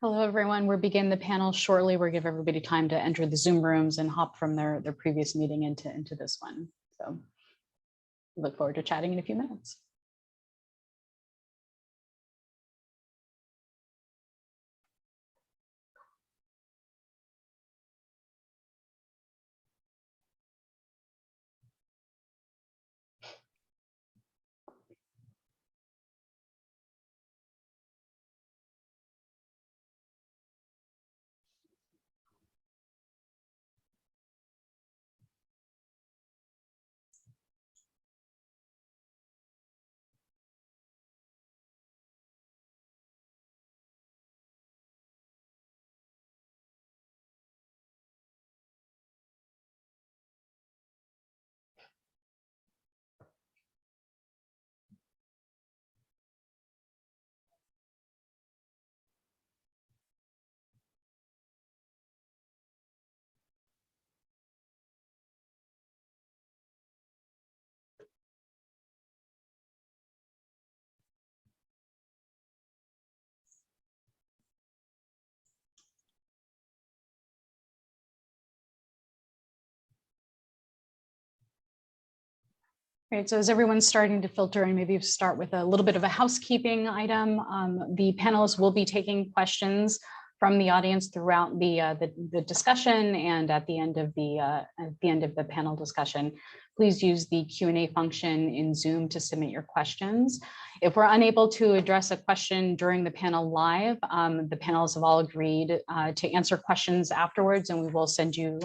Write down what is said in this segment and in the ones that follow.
Hello, everyone. We'll begin the panel shortly. We'll give everybody time to enter the Zoom rooms and hop from their previous meeting into this one. So look forward to chatting in a few minutes. Great, so as everyone's starting to filter in, maybe start with a little bit of a housekeeping item. The panelists will be taking questions from the audience throughout the discussion and at the end of the panel discussion. Please use the Q&A function in Zoom to submit your questions. If we're unable to address a question during the panel live, the panelists have all agreed to answer questions afterwards, and we will send you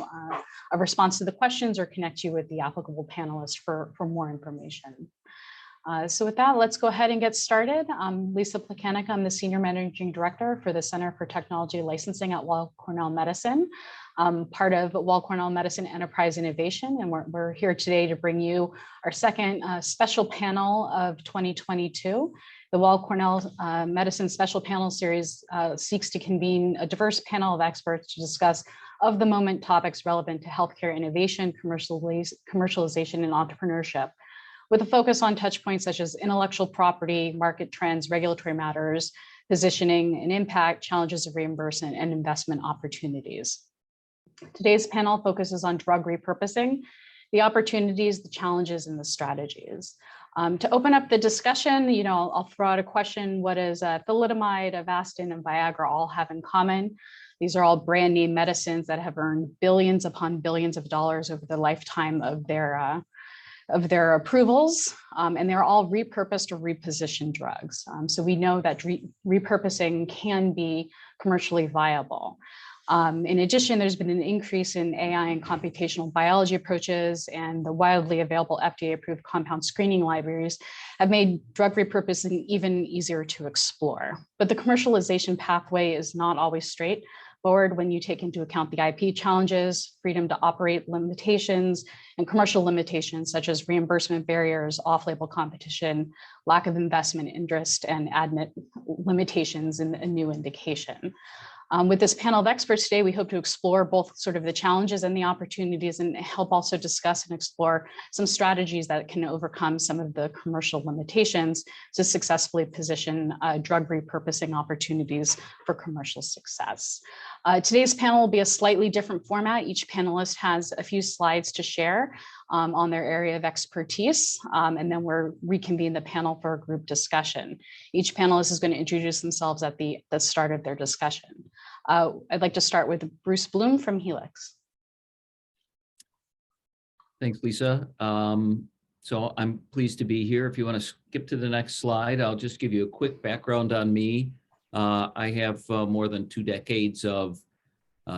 a response to the questions or connect you with the applicable panelist for more information. So with that, let's go ahead and get started. I'm Lisa Placanica. I'm the Senior Managing Director for the Center for Technology Licensing at Weill Cornell Medicine, part of Weill Cornell Medicine Enterprise Innovation. And we're here today to bring you our second special panel of 2022. The Weill Cornell Medicine Special Panel Series seeks to convene a diverse panel of experts to discuss of the moment topics relevant to healthcare innovation, commercialization, and entrepreneurship, with a focus on touch points such as intellectual property, market trends, regulatory matters, positioning and impact, challenges of reimbursement, and investment opportunities. Today's panel focuses on drug repurposing, the opportunities, the challenges, and the strategies. To open up the discussion, I'll throw out a question. What does thalidomide, Avastin, and Viagra all have in common? These are all brand name medicines that have earned billions upon billions of dollars over the lifetime of their approvals, and they're all repurposed or repositioned drugs. So we know that repurposing can be commercially viable. In addition, there's been an increase in AI and computational biology approaches, and the widely available FDA-approved compound screening libraries have made drug repurposing even easier to explore. But the commercialization pathway is not always straightforward when you take into account the IP challenges, freedom to operate limitations, and commercial limitations such as reimbursement barriers, off-label competition, lack of investment interest, and admit limitations in a new indication. With this panel of experts today, we hope to explore both sort of the challenges and the opportunities, and help also discuss and explore some strategies that can overcome some of the commercial limitations to successfully position drug repurposing opportunities for commercial success. Today's panel will be a slightly different format. Each panelist has a few slides to share on their area of expertise, and then we'll reconvene the panel for a group discussion. Each panelist is going to introduce themselves at the start of their discussion. I'd like to start with Bruce Bloom from Healx. Thanks, Lisa. So I'm pleased to be here. If you want to skip to the next slide, I'll just give you a quick background on me. I have more than 2 decades of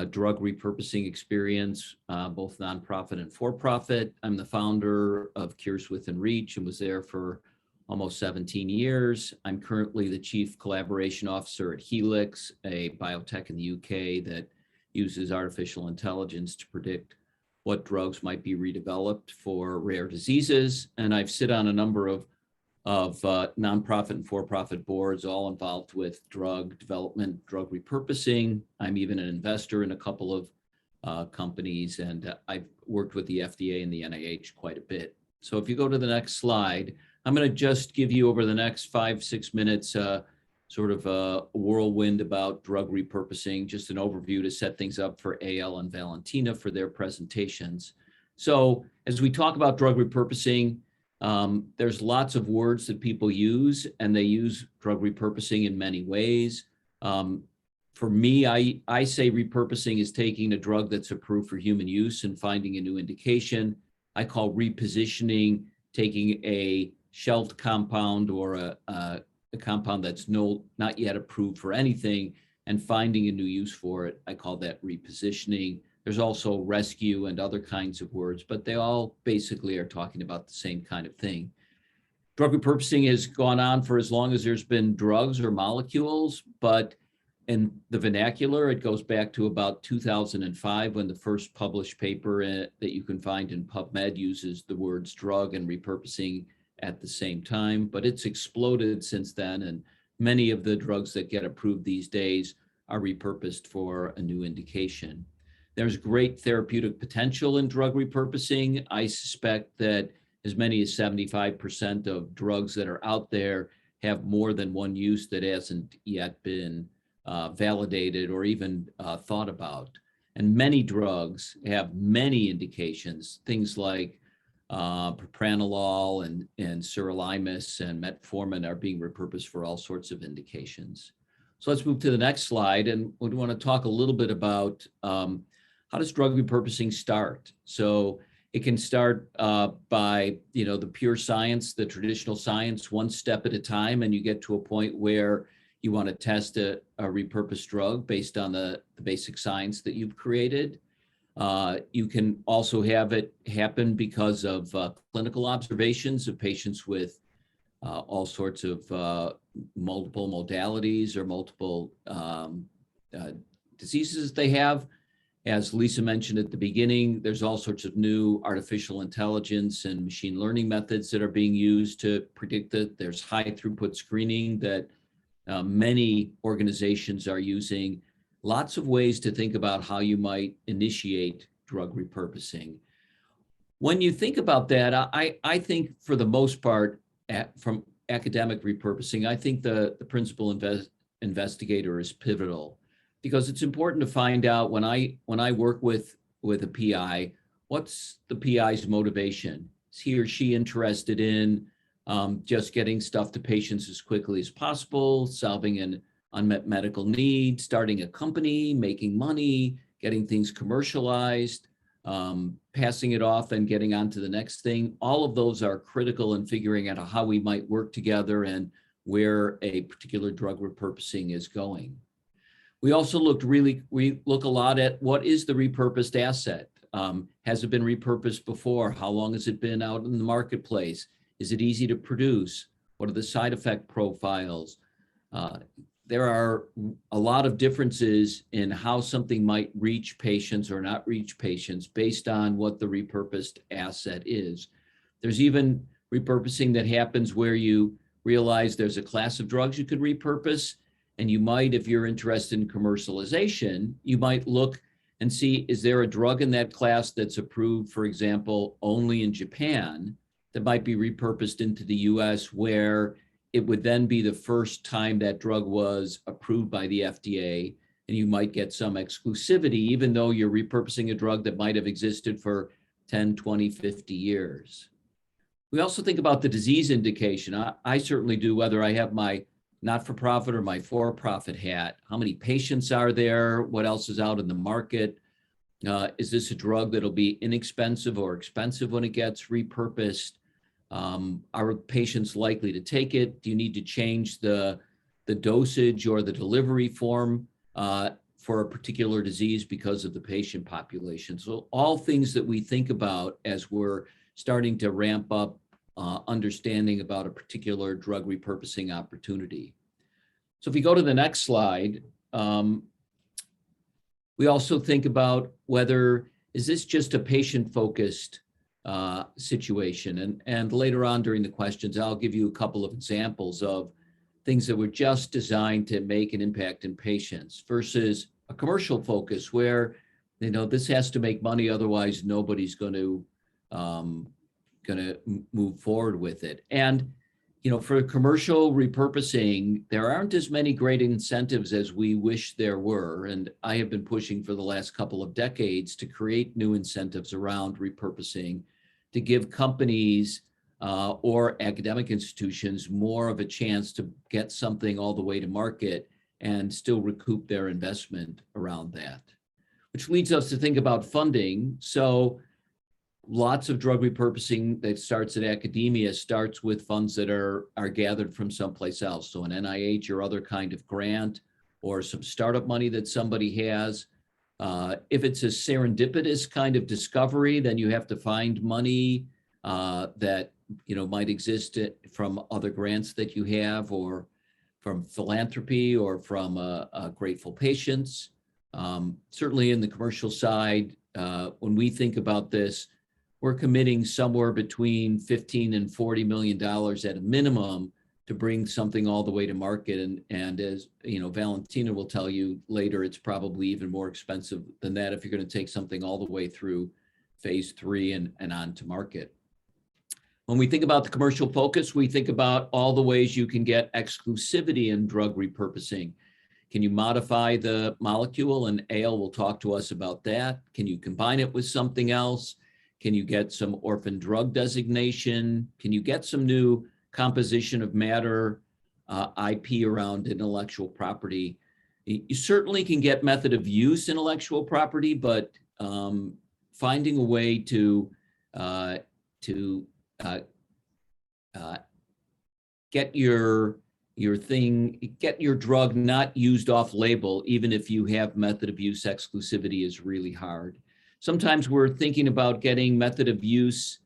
drug repurposing experience, both nonprofit and for-profit. I'm the founder of Cures Within Reach and was there for almost 17 years. I'm currently the Chief Collaboration Officer at Healx, a biotech in the UK that uses artificial intelligence to predict what drugs might be redeveloped for rare diseases. And I've sit on a number of nonprofit and for-profit boards, all involved with drug development, drug repurposing. I'm even an investor in a couple of companies, and I've worked with the FDA and the NIH quite a bit. So if you go to the next slide, I'm going to just give you over the next 5-6 minutes sort of a whirlwind about drug repurposing, just an overview to set things up for Eyal and Valentyna for their presentations. So as we talk about drug repurposing, there's lots of words that people use, and they use drug repurposing in many ways. For me, I say repurposing is taking a drug that's approved for human use and finding a new indication. I call repositioning taking a shelved compound or a compound that's not yet approved for anything and finding a new use for it. I call that repositioning. There's also rescue and other kinds of words, but they all basically are talking about the same kind of thing. Drug repurposing has gone on for as long as there's been drugs or molecules, but in the vernacular, it goes back to about 2005 when the first published paper that you can find in PubMed uses the words drug and repurposing at the same time, but it's exploded since then, and many of the drugs that get approved these days are repurposed for a new indication. There's great therapeutic potential in drug repurposing. I suspect that as many as 75% of drugs that are out there have more than one use that hasn't yet been validated or even thought about. And many drugs have many indications, things like propranolol and sirolimus and metformin are being repurposed for all sorts of indications. So let's move to the next slide, and we want to talk a little bit about how does drug repurposing start? So it can start by the pure science, the traditional science, one step at a time, and you get to a point where you want to test a repurposed drug based on the basic science that you've created. You can also have it happen because of clinical observations of patients with all sorts of multiple modalities or multiple diseases they have. As Lisa mentioned at the beginning, there's all sorts of new artificial intelligence and machine learning methods that are being used to predict it. There's high throughput screening that many organizations are using. Lots of ways to think about how you might initiate drug repurposing. When you think about that, I think for the most part, from academic repurposing, I think the principal investigator is pivotal, because it's important to find out when I work with a PI, what's the PI's motivation? Is he or she interested in just getting stuff to patients as quickly as possible, solving an unmet medical need, starting a company, making money, getting things commercialized, passing it off and getting on to the next thing? All of those are critical in figuring out how we might work together and where a particular drug repurposing is going. We also we look a lot at what is the repurposed asset? Has it been repurposed before? How long has it been out in the marketplace? Is it easy to produce? What are the side effect profiles? There are a lot of differences in how something might reach patients or not reach patients based on what the repurposed asset is. There's even repurposing that happens where you realize there's a class of drugs you could repurpose, and you might, if you're interested in commercialization, you might look and see, is there a drug in that class that's approved, for example, only in Japan, that might be repurposed into the US, where it would then be the first time that drug was approved by the FDA, and you might get some exclusivity, even though you're repurposing a drug that might have existed for 10, 20, 50 years. We also think about the disease indication. I certainly do, whether I have my not-for-profit or my for-profit hat. How many patients are there? What else is out in the market? Is this a drug that'll be inexpensive or expensive when it gets repurposed? Are patients likely to take it? Do you need to change the dosage or the delivery form for a particular disease because of the patient population? So all things that we think about as we're starting to ramp up understanding about a particular drug repurposing opportunity. So if we go to the next slide, we also think about whether, is this just a patient-focused situation? And later on during the questions, I'll give you a couple of examples of things that were just designed to make an impact in patients versus a commercial focus where, this has to make money, otherwise nobody's going to move forward with it. And for commercial repurposing, there aren't as many great incentives as we wish there were. And I have been pushing for the last couple of decades to create new incentives around repurposing to give companies or academic institutions more of a chance to get something all the way to market and still recoup their investment around that. Which leads us to think about funding. So lots of drug repurposing that starts at academia starts with funds that are gathered from someplace else. So an NIH or other kind of grant or some startup money that somebody has. If it's a serendipitous kind of discovery, then you have to find money that might exist from other grants that you have, or from philanthropy, or from grateful patients. Certainly in the commercial side, when we think about this, we're committing somewhere between $15 and $40 million at a minimum to bring something all the way to market. And as Valentyna will tell you later, it's probably even more expensive than that if you're going to take something all the way through phase 3 and on to market. When we think about the commercial focus, we think about all the ways you can get exclusivity in drug repurposing. Can you modify the molecule? And Eyal will talk to us about that. Can you combine it with something else? Can you get some orphan drug designation? Can you get some new composition of matter, IP around intellectual property? You certainly can get method of use intellectual property, but finding a way to get your drug not used off label, even if you have method of use exclusivity, is really hard. Sometimes we're thinking about getting method of use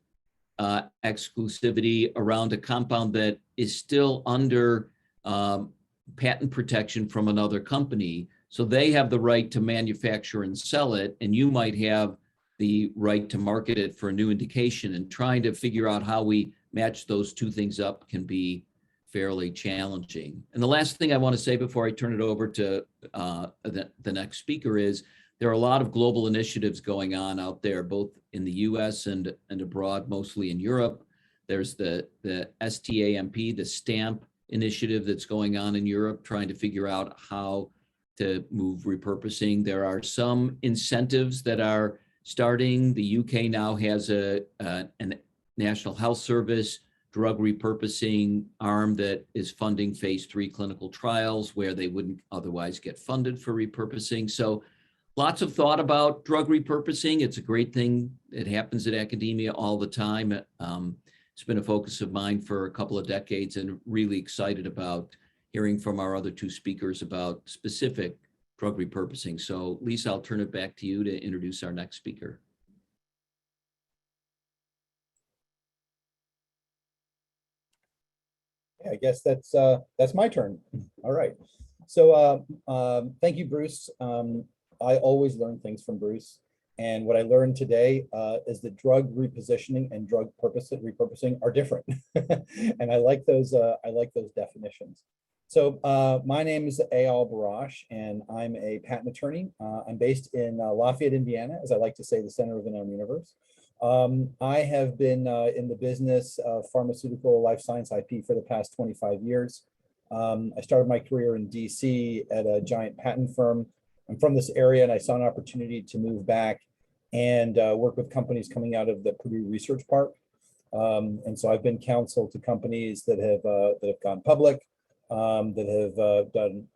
exclusivity around a compound that is still under patent protection from another company. So they have the right to manufacture and sell it, and you might have the right to market it for a new indication. And trying to figure out how we match those two things up can be fairly challenging. And the last thing I want to say before I turn it over to the next speaker is there are a lot of global initiatives going on out there, both in the US and abroad, mostly in Europe. There's the STAMP, the STAMP initiative that's going on in Europe, trying to figure out how to move repurposing. There are some incentives that are starting. The UK now has a National Health Service drug repurposing arm that is funding phase 3 clinical trials where they wouldn't otherwise get funded for repurposing. So lots of thought about drug repurposing. It's a great thing. It happens at academia all the time. It's been a focus of mine for a couple of decades, and really excited about hearing from our other two speakers about specific drug repurposing. So Lisa, I'll turn it back to you to introduce our next speaker. I guess that's my turn. All right. So thank you, Bruce. I always learn things from Bruce. And what I learned today is that drug repositioning and drug repurposing are different. And I like those definitions. So my name is Eyal Barash, and I'm a patent attorney. I'm based in Lafayette, Indiana, as I like to say, the center of the known universe. I have been in the business of pharmaceutical life science IP for the past 25 years. I started my career in DC at a giant patent firm. I'm from this area, and I saw an opportunity to move back and work with companies coming out of the Purdue Research Park. And so I've been counsel to companies that have gone public, that have done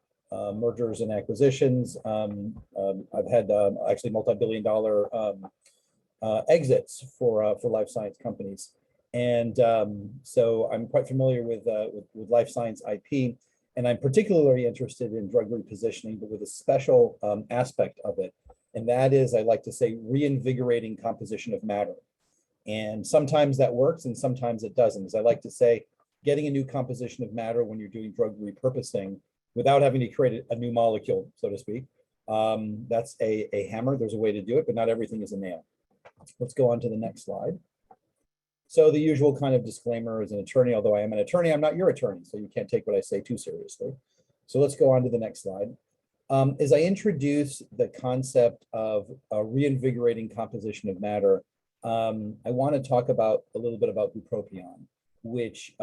mergers and acquisitions. I've had actually multi-billion-dollar exits for life science companies. And so I'm quite familiar with life science IP, and I'm particularly interested in drug repositioning, but with a special aspect of it. And that is, I like to say, reinvigorating composition of matter. And sometimes that works and sometimes it doesn't. As I like to say, getting a new composition of matter when you're doing drug repurposing without having to create a new molecule, so to speak, that's a hammer. There's a way to do it, but not everything is a nail. Let's go on to the next slide. So the usual kind of disclaimer as an attorney, although I am an attorney, I'm not your attorney, so you can't take what I say too seriously. So let's go on to the next slide. As I introduce the concept of reinvigorating composition of matter, I want to talk a little bit about bupropion. which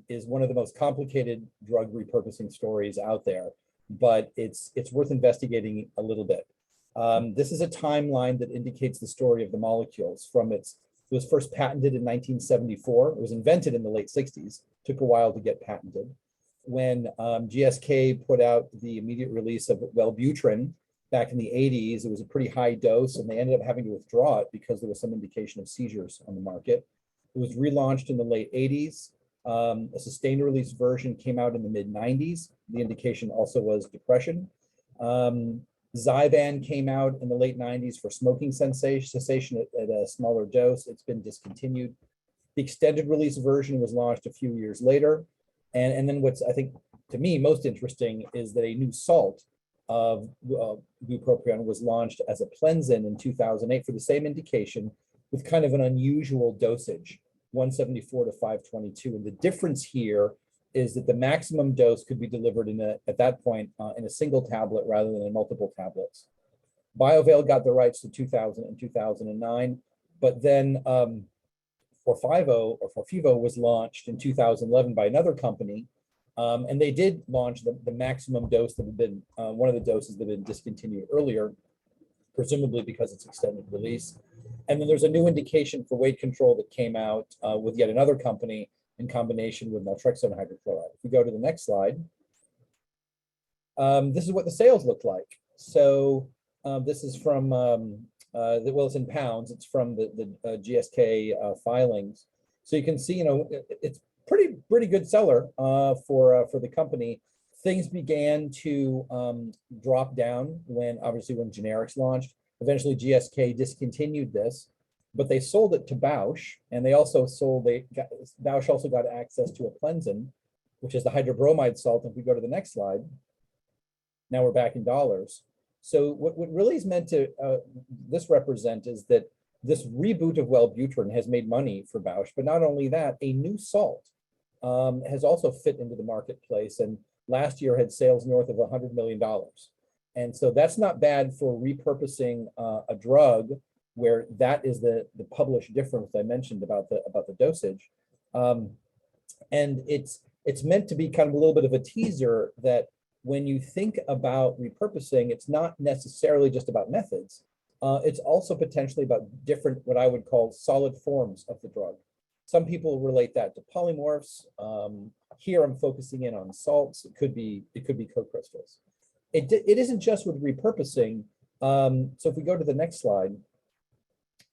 is one of the most complicated drug repurposing stories out there, but it's worth investigating a little bit. This is a timeline that indicates the story of the molecules from it was first patented in 1974. It was invented in the late 60s, took a while to get patented. When GSK put out the immediate release of Wellbutrin back in the 80s, it was a pretty high dose, and they ended up having to withdraw it because there was some indication of seizures on the market. It was relaunched in the late 80s. A sustained release version came out in the mid 90s. The indication also was depression. Zyban came out in the late 90s for smoking cessation at a smaller dose. It's been discontinued. The extended release version was launched a few years later. And then what's, I think, to me, most interesting is that a new salt of bupropion was launched as a Plenzin in 2008 for the same indication with kind of an unusual dosage, 174 to 522. And the difference here is that the maximum dose could be delivered at that point in a single tablet rather than in multiple tablets. BioVale got the rights to 2000 and 2009, but then Forfivo was launched in 2011 by another company, and they did launch the maximum dose that had been one of the doses that had been discontinued earlier, presumably because it's extended release. And then there's a new indication for weight control that came out with yet another company in combination with naltrexone hydrochloride. If we go to the next slide, this is what the sales look like. So this is from, well, it's in pounds. It's from the GSK filings. So you can see, it's pretty good seller for the company. Things began to drop down when generics launched. Eventually, GSK discontinued this, but they sold it to Bausch, and they also Bausch also got access to a Plenzin, which is the hydrobromide salt. If we go to the next slide, now we're back in dollars. So what really is meant to this represent is that this reboot of Wellbutrin has made money for Bausch, but not only that, a new salt has also fit into the marketplace, and last year had sales north of $100 million. And so that's not bad for repurposing a drug where that is the published difference I mentioned about the dosage. And it's meant to be kind of a little bit of a teaser that when you think about repurposing, it's not necessarily just about methods. It's also potentially about different, what I would call solid forms of the drug. Some people relate that to polymorphs. Here I'm focusing in on salts. It could be co-crystals. It isn't just with repurposing. So if we go to the next slide,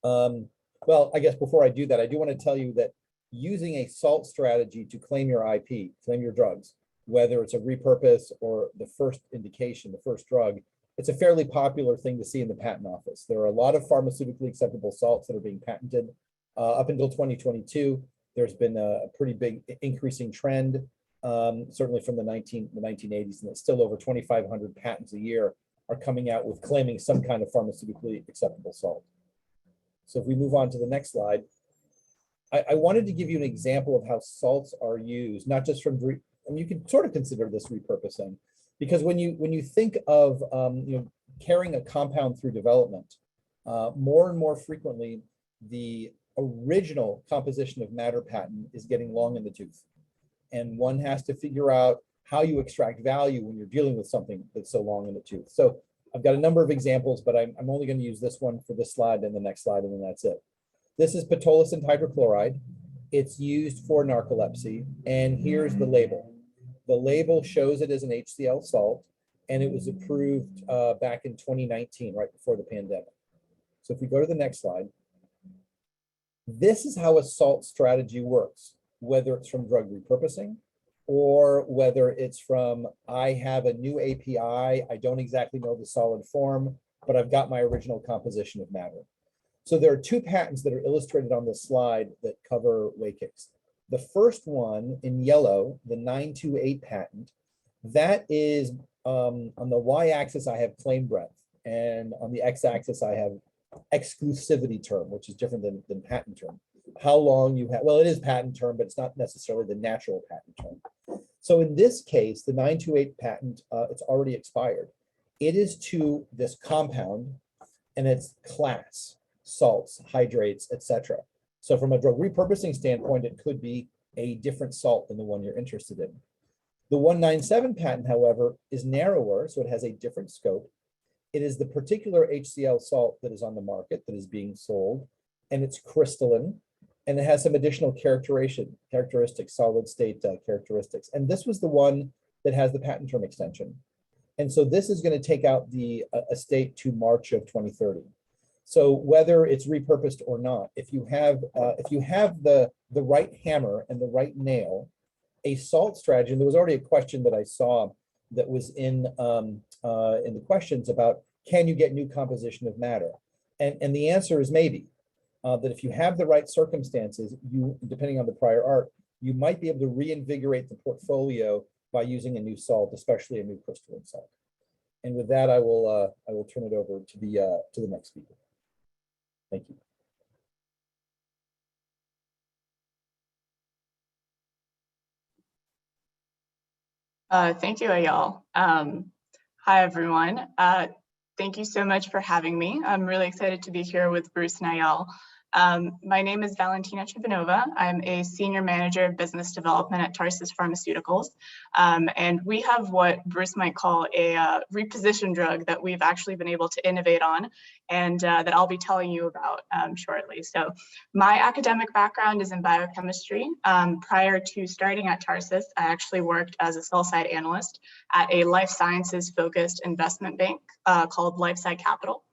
well, I guess before I do that, I do want to tell you that using a salt strategy to claim your IP, claim your drugs, whether it's a repurpose or the first indication, the first drug, it's a fairly popular thing to see in the patent office. There are a lot of pharmaceutically acceptable salts that are being patented. Up until 2022, there's been a pretty big increasing trend, certainly from the 1980s, and it's still over 2,500 patents a year are coming out with claiming some kind of pharmaceutically acceptable salt. So if we move on to the next slide, I wanted to give you an example of how salts are used, not just from, and you can sort of consider this repurposing, because when you think of carrying a compound through development, more and more frequently, the original composition of matter patent is getting long in the tooth. And one has to figure out how you extract value when you're dealing with something that's so long in the tooth. So I've got a number of examples, but I'm only going to use this one for this slide and the next slide, and then that's it. This is pitolisant hydrochloride. It's used for narcolepsy, and here's the label. The label shows it as an HCl salt, and it was approved back in 2019, right before the pandemic. So if we go to the next slide, this is how a salt strategy works, whether it's from drug repurposing or whether it's from, I have a new API, I don't exactly know the solid form, but I've got my original composition of matter. So there are two patents that are illustrated on this slide that cover WAKIX. The first one in yellow, the 928 patent, that is on the y-axis, I have claim breadth, and on the x-axis, I have exclusivity term, which is different than patent term. How long you have, well, it is patent term, but it's not necessarily the natural patent term. So in this case, the 928 patent, it's already expired. It is to this compound and its class, salts, hydrates, etc. So from a drug repurposing standpoint, it could be a different salt than the one you're interested in. The 197 patent, however, is narrower, so it has a different scope. It is the particular HCl salt that is on the market that is being sold, and it's crystalline, and it has some additional characteristics, solid state characteristics. And this was the one that has the patent term extension. And so this is going to take out the estate to March of 2030. So whether it's repurposed or not, if you have the right hammer and the right nail, a salt strategy, and there was already a question that I saw that was in the questions about, can you get new composition of matter? And the answer is maybe. That if you have the right circumstances, you, depending on the prior art, you might be able to reinvigorate the portfolio by using a new salt, especially a new crystalline salt. And with that, I will turn it over to the next speaker. Thank you. Thank you, Eyal. Hi, everyone. Thank you so much for having me. I'm really excited to be here with Bruce and Eyal. My name is Valentyna Chebanova. I'm a senior manager of business development at Tarsus Pharmaceuticals. And we have what Bruce might call a reposition drug that we've actually been able to innovate on, and that I'll be telling you about shortly. So my academic background is in biochemistry. Prior to starting at Tarsus, I actually worked as a sell-side analyst at a life sciences focused investment bank called LifeSci Capital.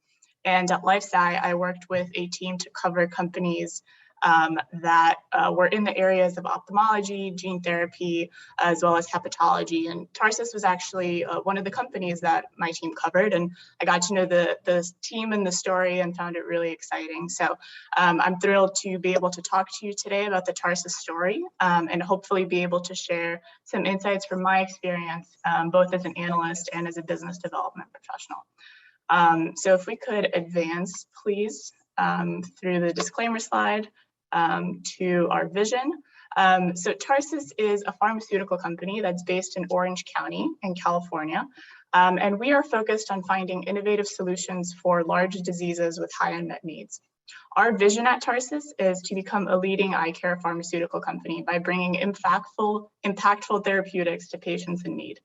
And at LifeSci, I worked with a team to cover companies that were in the areas of ophthalmology, gene therapy, as well as hepatology. And Tarsus was actually one of the companies that my team covered. And I got to know the team and the story and found it really exciting. So I'm thrilled to be able to talk to you today about the Tarsus story and hopefully be able to share some insights from my experience, both as an analyst and as a business development professional. So if we could advance, please, through the disclaimer slide to our vision. So Tarsus is a pharmaceutical company that's based in Orange County in California. And we are focused on finding innovative solutions for large diseases with high unmet needs. Our vision at Tarsus is to become a leading eye care pharmaceutical company by bringing impactful therapeutics to patients in need.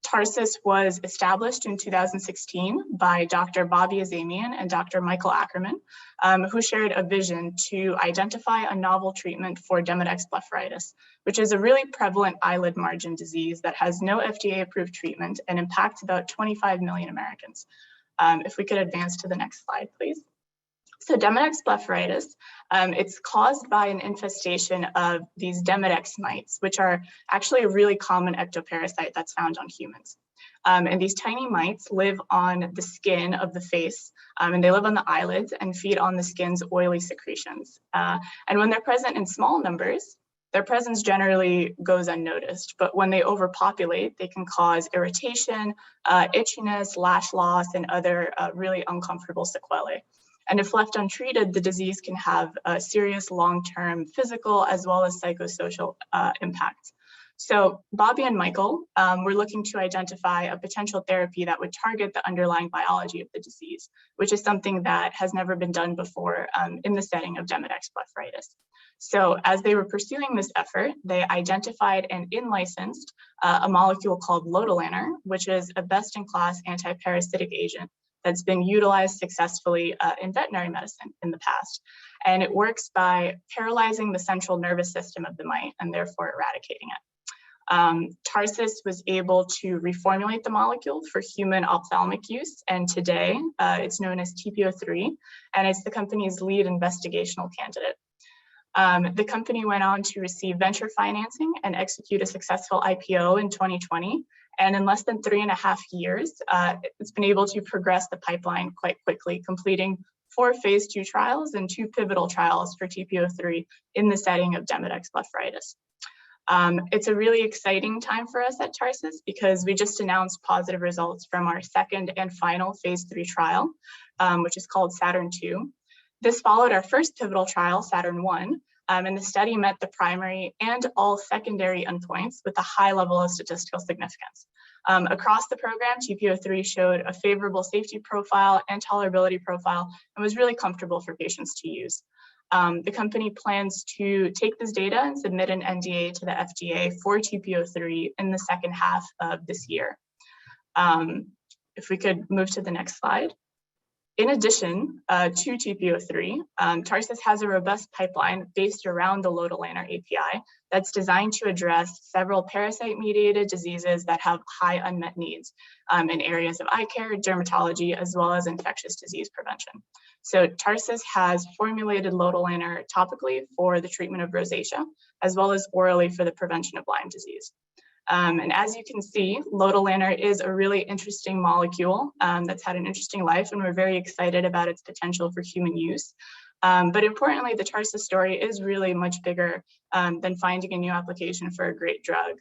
Tarsus was established in 2016 by Dr. Bobby Azamian and Dr. Michael Ackerman, who shared a vision to identify a novel treatment for Demodex blepharitis, which is a really prevalent eyelid margin disease that has no FDA-approved treatment and impacts about 25 million Americans. If we could advance to the next slide, please. So Demodex blepharitis, it's caused by an infestation of these Demodex mites, which are actually a really common ectoparasite that's found on humans. And these tiny mites live on the skin of the face, and they live on the eyelids and feed on the skin's oily secretions. And when they're present in small numbers, their presence generally goes unnoticed, but when they overpopulate, they can cause irritation, itchiness, lash loss, and other really uncomfortable sequelae. And if left untreated, the disease can have serious long-term physical as well as psychosocial impacts. So Bobby and Michael were looking to identify a potential therapy that would target the underlying biology of the disease, which is something that has never been done before in the setting of Demodex blepharitis. So as they were pursuing this effort, they identified and in-licensed a molecule called lotilaner, which is a best-in-class anti-parasitic agent that's been utilized successfully in veterinary medicine in the past. And it works by paralyzing the central nervous system of the mite and therefore eradicating it. Tarsus was able to reformulate the molecule for human ophthalmic use, and today it's known as TP-03, and it's the company's lead investigational candidate. The company went on to receive venture financing and execute a successful IPO in 2020. And in less than 3.5 years, it's been able to progress the pipeline quite quickly, completing 4 phase 2 trials and 2 pivotal trials for TP-03 in the setting of Demodex blepharitis. It's a really exciting time for us at Tarsus because we just announced positive results from our second and final phase 3 trial, which is called Saturn-2. This followed our first pivotal trial, Saturn-1, and the study met the primary and all secondary endpoints with a high level of statistical significance. Across the program, TP-03 showed a favorable safety profile and tolerability profile and was really comfortable for patients to use. The company plans to take this data and submit an NDA to the FDA for TP-03 in the second half of this year. If we could move to the next slide. In addition to TP-03, Tarsus has a robust pipeline based around the lotilaner API that's designed to address several parasite-mediated diseases that have high unmet needs in areas of eye care, dermatology, as well as infectious disease prevention. So Tarsus has formulated lotilaner topically for the treatment of rosacea, as well as orally for the prevention of Lyme disease. And as you can see, lotilaner is a really interesting molecule that's had an interesting life, and we're very excited about its potential for human use. But importantly, the Tarsus story is really much bigger than finding a new application for a great drug.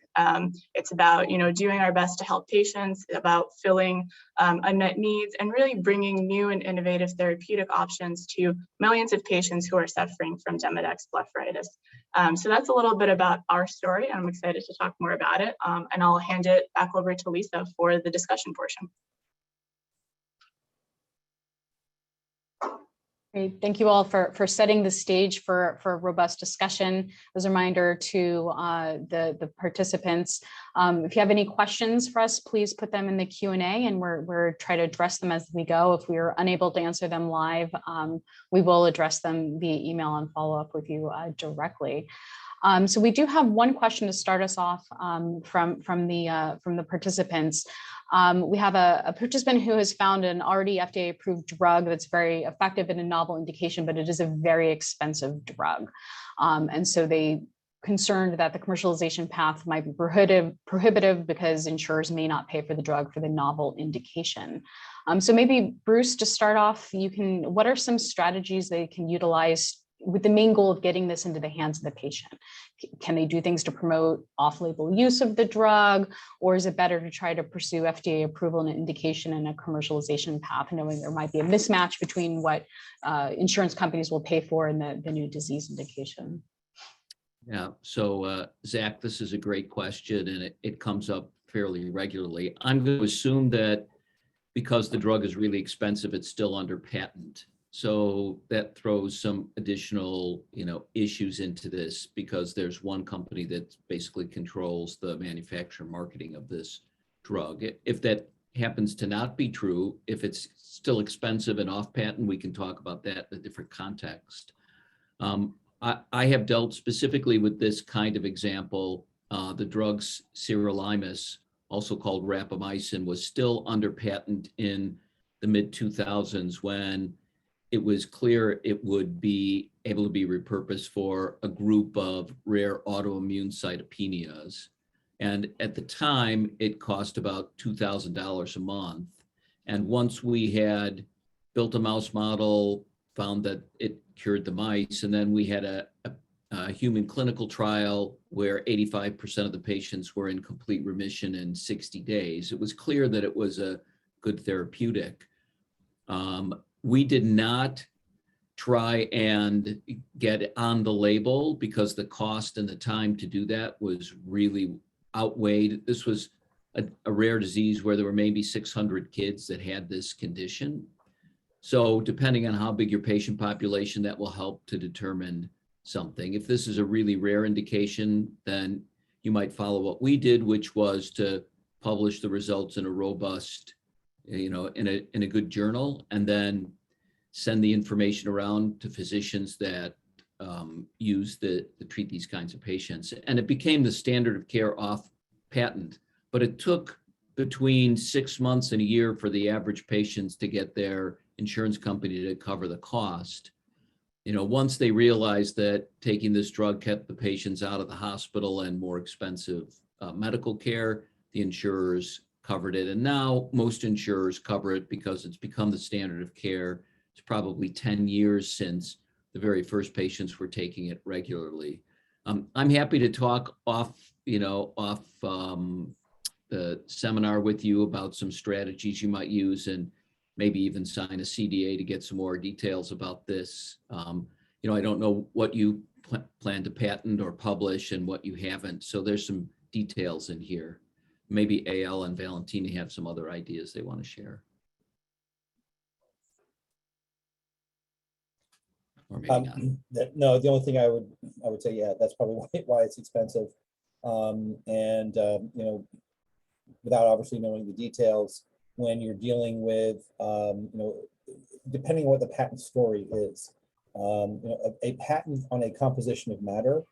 It's about, doing our best to help patients, about filling unmet needs, and really bringing new and innovative therapeutic options to millions of patients who are suffering from Demodex blepharitis. So that's a little bit about our story. I'm excited to talk more about it, and I'll hand it back over to Lisa for the discussion portion. Great. Thank you all for setting the stage for a robust discussion. As a reminder to the participants, if you have any questions for us, please put them in the Q&A, and we're trying to address them as we go. If we are unable to answer them live, we will address them via email and follow up with you directly. So we do have one question to start us off from the participants. We have a participant who has found an already FDA-approved drug that's very effective in a novel indication, but it is a very expensive drug. And so they concerned that the commercialization path might be prohibitive because insurers may not pay for the drug for the novel indication. So maybe Bruce, to start off, what are some strategies they can utilize with the main goal of getting this into the hands of the patient? Can they do things to promote off-label use of the drug, or is it better to try to pursue FDA approval and an indication and a commercialization path, knowing there might be a mismatch between what insurance companies will pay for and the new disease indication? Yeah, so Zach, this is a great question, and it comes up fairly regularly. I'm going to assume that because the drug is really expensive, it's still under patent. So that throws some additional, issues into this, because there's one company that basically controls the manufacture and marketing of this drug. If that happens to not be true, if it's still expensive and off patent, we can talk about that in a different context. I have dealt specifically with this kind of example. The drugs sirolimus, also called rapamycin, was still under patent in the mid-2000s when it was clear it would be able to be repurposed for a group of rare autoimmune cytopenias. And at the time, it cost about $2,000 a month. And once we had built a mouse model, found that it cured the mice, and then we had a human clinical trial where 85% of the patients were in complete remission in 60 days, it was clear that it was a good therapeutic. We did not try and get it on the label because the cost and the time to do that was really outweighed. This was a rare disease where there were maybe 600 kids that had this condition. So depending on how big your patient population, that will help to determine something. If this is a really rare indication, then you might follow what we did, which was to publish the results in a robust, in a good journal, and then send the information around to physicians that use to treat these kinds of patients. And it became the standard of care off patent, but it took between 6 months and a year for the average patients to get their insurance company to cover the cost. Once they realized that taking this drug kept the patients out of the hospital and more expensive medical care, the insurers covered it. And now most insurers cover it because it's become the standard of care. It's probably 10 years since the very first patients were taking it regularly. I'm happy to talk off the seminar with you about some strategies you might use, and maybe even sign a CDA to get some more details about this. I don't know what you plan to patent or publish and what you haven't. So there's some details in here. Maybe Eyal and Valentyna have some other ideas they want to share. or maybe not. No, the only thing I would say, yeah, that's probably why it's expensive. You know, without obviously knowing the details, when you're dealing with, you know, depending on what the patent story is, you know, a patent on a composition of matter,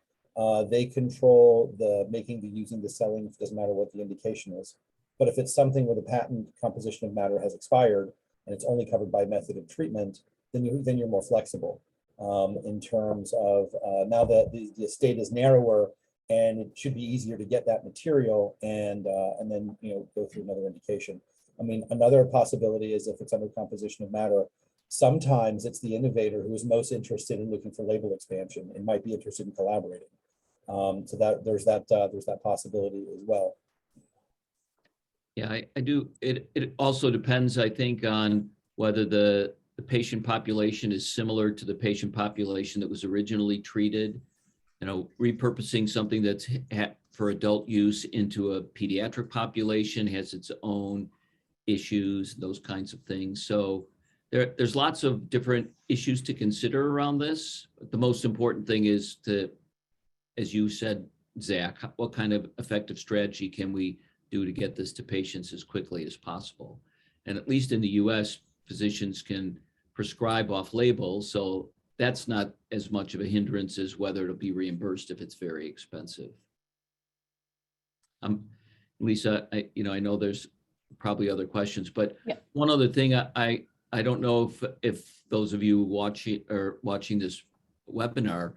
they control the making, the using, the selling, it doesn't matter what the indication is. But if it's something where the patent composition of matter has expired and it's only covered by method of treatment, then you're more flexible in terms of now that the estate is narrower, and it should be easier to get that material and then, you know, go through another indication. I mean, another possibility is if it's under composition of matter, sometimes it's the innovator who is most interested in looking for label expansion and might be interested in collaborating. So that there's that possibility as well. Yeah, I do. It also depends, I think, on whether the patient population is similar to the patient population that was originally treated. You know, repurposing something that's for adult use into a pediatric population has its own issues, those kinds of things. So there's lots of different issues to consider around this. But the most important thing is to, as you said, Zach, what kind of effective strategy can we do to get this to patients as quickly as possible? And at least in the US, physicians can prescribe off-label, so that's not as much of a hindrance as whether it'll be reimbursed if it's very expensive. Lisa, I know there's probably other questions, but yeah. One other thing, I don't know if those of you watching this webinar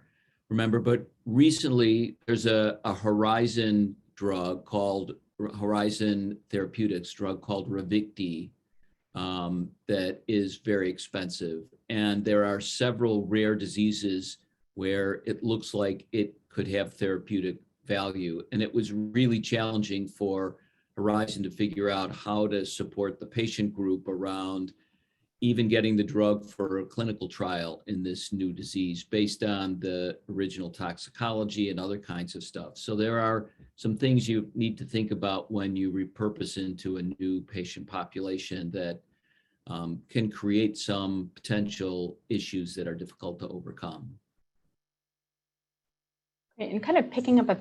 remember, but recently there's a Horizon drug called Horizon Therapeutics drug called Ravicti that is very expensive. And there are several rare diseases where it looks like it could have therapeutic value. And it was really challenging for Horizon to figure out how to support the patient group around even getting the drug for a clinical trial in this new disease based on the original toxicology and other kinds of stuff. So there are some things you need to think about when you repurpose into a new patient population that can create some potential issues that are difficult to overcome. And kind of picking up a